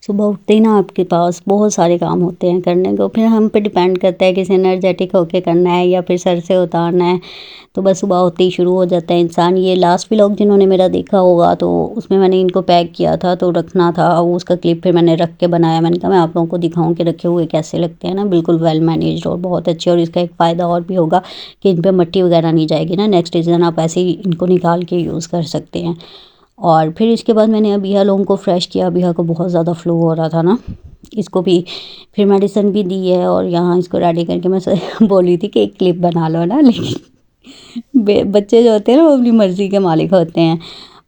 सुबह उठते ही ना आपके पास बहुत सारे काम होते हैं करने को, फिर हम पे डिपेंड करता है किसी एनर्जेटिक होके करना है या फिर सर से उतारना है। तो बस सुबह होते ही शुरू हो जाता है इंसान। ये लास्ट व्लॉग जिन्होंने मेरा देखा होगा तो उसमें मैंने इनको पैक किया था तो रखना था, उसका क्लिप फिर मैंने रख के बनाया। मैंने कहा मैं आप लोगों को दिखाऊं कि रखे हुए कैसे लगते हैं ना, बिल्कुल वेल मैनेज्ड और बहुत अच्छे। और इसका एक फ़ायदा और भी होगा कि इन पर मट्टी वगैरह नहीं जाएगी ना, नेक्स्ट सीजन आप ऐसे ही इनको निकाल के यूज़ कर सकते हैं। और फिर इसके बाद मैंने अबिहा लोगों को फ्रेश किया। अबिहा को बहुत ज़्यादा फ्लू हो रहा था ना, इसको भी फिर मेडिसिन भी दी है। और यहाँ इसको रेडी करके मैं बोली थी कि एक क्लिप बना लो ना, लेकिन बच्चे जो होते हैं ना वो अपनी मर्ज़ी के मालिक होते हैं।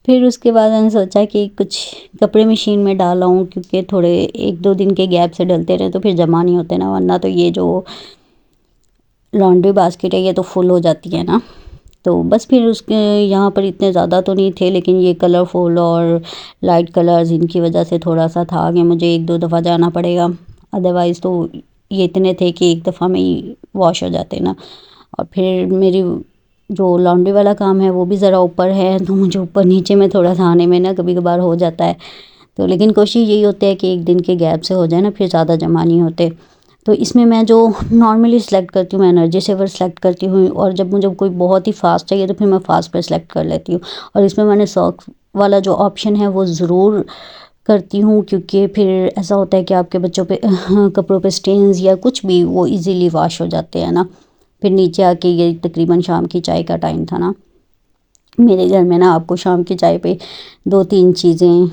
फिर उसके बाद मैंने सोचा कि कुछ कपड़े मशीन में डाला हूँ, क्योंकि थोड़े 1-2 दिन के गैप से डलते रहे तो फिर जमा नहीं होते ना, वरना तो ये जो लॉन्ड्री बास्केट है ये तो फुल हो जाती है ना। तो बस फिर उसके यहाँ पर इतने ज़्यादा तो नहीं थे, लेकिन ये कलरफुल और लाइट कलर्स इनकी वजह से थोड़ा सा था कि मुझे 1-2 दफ़ा जाना पड़ेगा। अदरवाइज़ तो ये इतने थे कि एक दफ़ा में ही वॉश हो जाते ना। और फिर मेरी जो लॉन्ड्री वाला काम है वो भी ज़रा ऊपर है, तो मुझे ऊपर नीचे में थोड़ा सा आने में ना कभी कभार हो जाता है। तो लेकिन कोशिश यही होती है कि 1 दिन के गैप से हो जाए ना, फिर ज़्यादा जमा नहीं होते। तो इसमें मैं जो नॉर्मली सेलेक्ट करती हूँ, मैं एनर्जी सेवर सेलेक्ट करती हूँ। और जब मुझे कोई बहुत ही फास्ट चाहिए तो फिर मैं फास्ट पर सेलेक्ट कर लेती हूँ। और इसमें मैंने सॉक वाला जो ऑप्शन है वो ज़रूर करती हूँ, क्योंकि फिर ऐसा होता है कि आपके बच्चों पे कपड़ों पे स्टेन्स या कुछ भी वो इजीली वॉश हो जाते हैं ना। फिर नीचे आके ये तकरीबन शाम की चाय का टाइम था ना, मेरे घर में ना आपको शाम की चाय पे 2-3 चीज़ें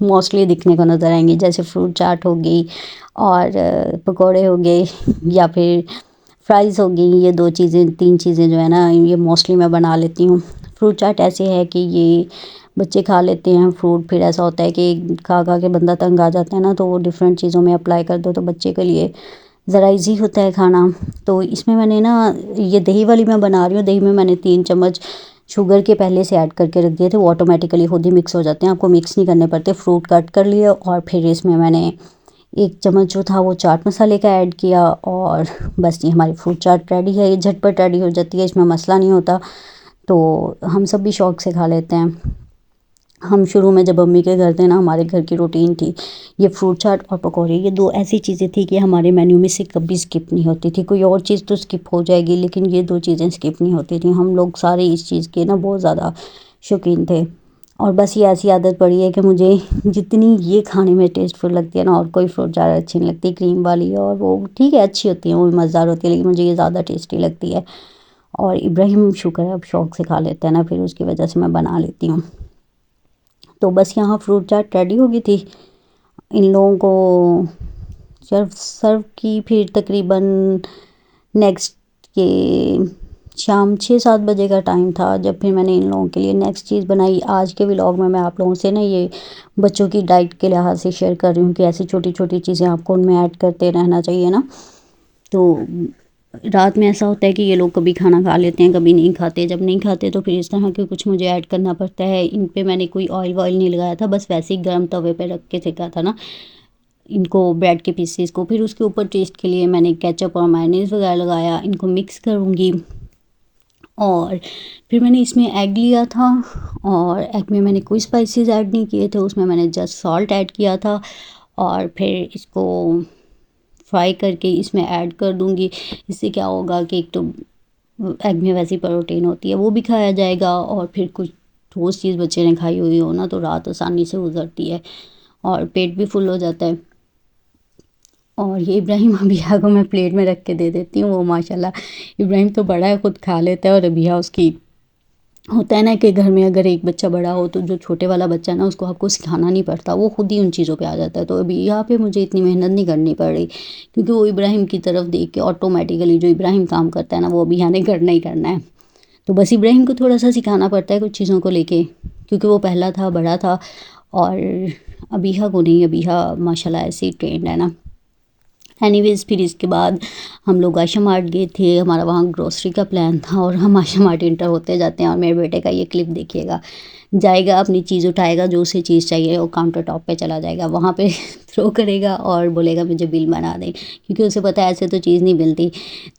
मोस्टली दिखने को नज़र आएंगी, जैसे फ्रूट चाट हो गई और पकोड़े हो गए या फिर फ्राइज़ हो गई। ये 2 चीज़ें 3 चीज़ें जो है ना ये मोस्टली मैं बना लेती हूँ। फ्रूट चाट ऐसे है कि ये बच्चे खा लेते हैं फ्रूट, फिर ऐसा होता है कि खा खा के बंदा तंग आ जाता है ना, तो वो डिफरेंट चीज़ों में अप्लाई कर दो तो बच्चे के लिए ज़रा इजी होता है खाना। तो इसमें मैंने ना ये दही वाली मैं बना रही हूँ। दही में मैंने 3 चम्मच शुगर के पहले से ऐड करके रख दिए थे, वो ऑटोमेटिकली खुद ही मिक्स हो जाते हैं, आपको मिक्स नहीं करने पड़ते। फ्रूट कट कर लिए और फिर इसमें मैंने 1 चम्मच जो था वो चाट मसाले का ऐड किया। और बस ये हमारी फ्रूट चाट रेडी है। ये झटपट रेडी हो जाती है, इसमें मसला नहीं होता, तो हम सब भी शौक़ से खा लेते हैं। हम शुरू में जब मम्मी के घर थे ना, हमारे घर की रूटीन थी ये फ्रूट चाट और पकौड़े, ये 2 ऐसी चीज़ें थी कि हमारे मेन्यू में से कभी स्किप नहीं होती थी। कोई और चीज़ तो स्किप हो जाएगी लेकिन ये 2 चीज़ें स्किप नहीं होती थी। हम लोग सारे इस चीज़ के ना बहुत ज़्यादा शौकीन थे। और बस ये ऐसी आदत पड़ी है कि मुझे जितनी ये खाने में टेस्टफुल लगती है ना, और कोई फ्रूट चाट अच्छी नहीं लगती। क्रीम वाली और वो ठीक है, अच्छी होती है, वो भी मज़ेदार होती है, लेकिन मुझे ये ज़्यादा टेस्टी लगती है। और इब्राहिम शुक्र है अब शौक़ से खा लेते हैं ना, फिर उसकी वजह से मैं बना लेती हूँ। तो बस यहाँ फ्रूट चाट रेडी हो गई थी, इन लोगों को सर्व की। फिर तकरीबन नेक्स्ट के शाम 6-7 बजे का टाइम था जब फिर मैंने इन लोगों के लिए नेक्स्ट चीज़ बनाई। आज के व्लॉग में मैं आप लोगों से ना ये बच्चों की डाइट के लिहाज से शेयर कर रही हूँ कि ऐसी छोटी छोटी चीज़ें आपको उनमें ऐड करते रहना चाहिए ना। तो रात में ऐसा होता है कि ये लोग कभी खाना खा लेते हैं, कभी नहीं खाते। जब नहीं खाते तो फिर इस तरह के कुछ मुझे ऐड करना पड़ता है। इन पे मैंने कोई ऑयल वॉयल नहीं लगाया था, बस वैसे ही गर्म तवे पे रख के सेका था ना इनको, ब्रेड के पीसेस को। फिर उसके ऊपर टेस्ट के लिए मैंने केचप और मायोनीज़ वगैरह लगाया। इनको मिक्स करूँगी और फिर मैंने इसमें एग लिया था और एग में मैंने कोई स्पाइसेस ऐड नहीं किए थे, उसमें मैंने जस्ट सॉल्ट ऐड किया था। और फिर इसको फ्राई करके इसमें ऐड कर दूँगी। इससे क्या होगा कि एक तो एग में वैसी प्रोटीन होती है वो भी खाया जाएगा, और फिर कुछ ठोस चीज़ बच्चे ने खाई हुई हो ना तो रात आसानी से गुजरती है और पेट भी फुल हो जाता है। और ये इब्राहिम अबिया को मैं प्लेट में रख के दे देती हूँ, वो माशाल्लाह इब्राहिम तो बड़ा है, खुद खा लेता है। और अबिया उसकी होता है ना कि घर में अगर एक बच्चा बड़ा हो तो जो छोटे वाला बच्चा है ना उसको आपको सिखाना नहीं पड़ता, वो खुद ही उन चीज़ों पे आ जाता है। तो अभी यहाँ पे मुझे इतनी मेहनत नहीं करनी पड़ रही, क्योंकि वो इब्राहिम की तरफ देख के ऑटोमेटिकली जो इब्राहिम काम करता है ना वो अबिया ने करना ही करना है। तो बस इब्राहिम को थोड़ा सा सिखाना पड़ता है कुछ चीज़ों को लेके, क्योंकि वो पहला था, बड़ा था। और अबिया को नहीं, अबिया माशाल्लाह ऐसे ही ट्रेंड है ना। एनीवेज़ फिर इसके बाद हम लोग आयशा मार्ट गए थे, हमारा वहाँ ग्रोसरी का प्लान था और हम आयशा मार्ट इंटर होते जाते हैं। और मेरे बेटे का ये क्लिप देखिएगा, जाएगा अपनी चीज़ उठाएगा, जो उसे चीज़ चाहिए वो काउंटर टॉप पे चला जाएगा, वहाँ पे थ्रो करेगा और बोलेगा मुझे बिल बना दें, क्योंकि उसे पता है ऐसे तो चीज़ नहीं मिलती।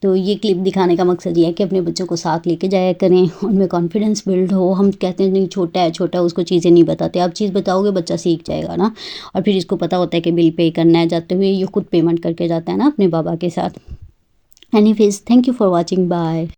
तो ये क्लिप दिखाने का मकसद ये है कि अपने बच्चों को साथ लेके जाया करें, उनमें कॉन्फिडेंस बिल्ड हो। हम कहते हैं नहीं छोटा है उसको चीज़ें नहीं बताते, आप चीज़ बताओगे बच्चा सीख जाएगा ना। और फिर इसको पता होता है कि बिल पे करना है, जाते हुए ये खुद पेमेंट करके जाता है ना अपने बाबा के साथ। Anyways, thank you for watching, bye.